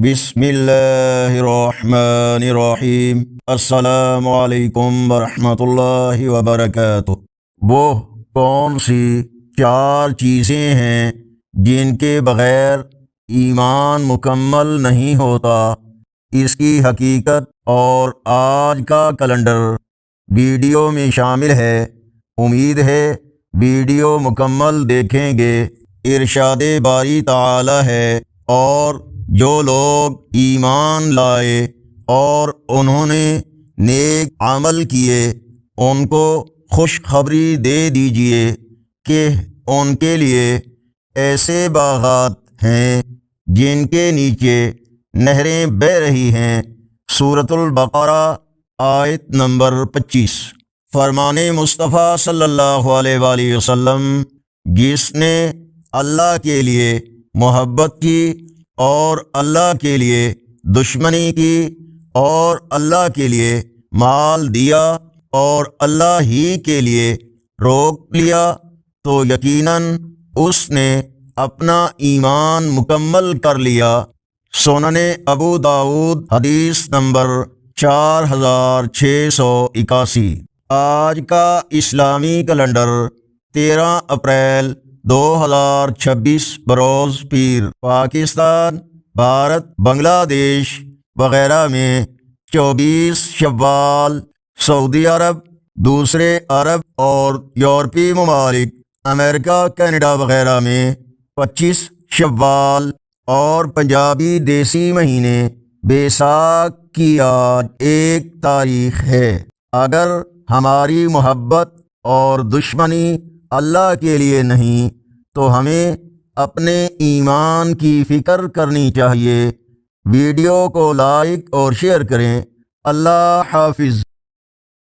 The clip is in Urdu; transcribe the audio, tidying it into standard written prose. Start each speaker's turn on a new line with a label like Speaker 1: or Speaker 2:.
Speaker 1: بسم اللہ الرحمن الرحیم۔ السلام علیکم ورحمۃ اللہ وبرکاتہ۔ وہ کون سی 4 چیزیں ہیں جن کے بغیر ایمان مکمل نہیں ہوتا؟ اس کی حقیقت اور آج کا کیلنڈر ویڈیو میں شامل ہے۔ امید ہے ویڈیو مکمل دیکھیں گے۔ ارشاد باری تعالی ہے، اور جو لوگ ایمان لائے اور انہوں نے نیک عمل کیے ان کو خوشخبری دے دیجئے کہ ان کے لیے ایسے باغات ہیں جن کے نیچے نہریں بہہ رہی ہیں۔ سورۃ البقرہ آیت نمبر 25۔ فرمان مصطفیٰ صلی اللہ علیہ وآلہ وسلم، جس نے اللہ کے لیے محبت کی اور اللہ کے لیے دشمنی کی اور اللہ کے لیے مال دیا اور اللہ ہی کے لیے روک لیا، تو یقیناً اس نے اپنا ایمان مکمل کر لیا۔ سنن ابو داؤد حدیث نمبر 4681۔ آج کا اسلامی کیلنڈر 13 اپریل 2026 بروز پیر۔ پاکستان، بھارت، بنگلہ دیش وغیرہ میں 24 شوال، سعودی عرب، دوسرے عرب اور یورپی ممالک، امریکہ، کینیڈا وغیرہ میں 25 شوال، اور پنجابی دیسی مہینے بیساکھ کی آج 1 تاریخ ہے۔ اگر ہماری محبت اور دشمنی اللہ کے لیے نہیں تو ہمیں اپنے ایمان کی فکر کرنی چاہیے۔ ویڈیو کو لائک اور شیئر کریں۔ اللہ حافظ۔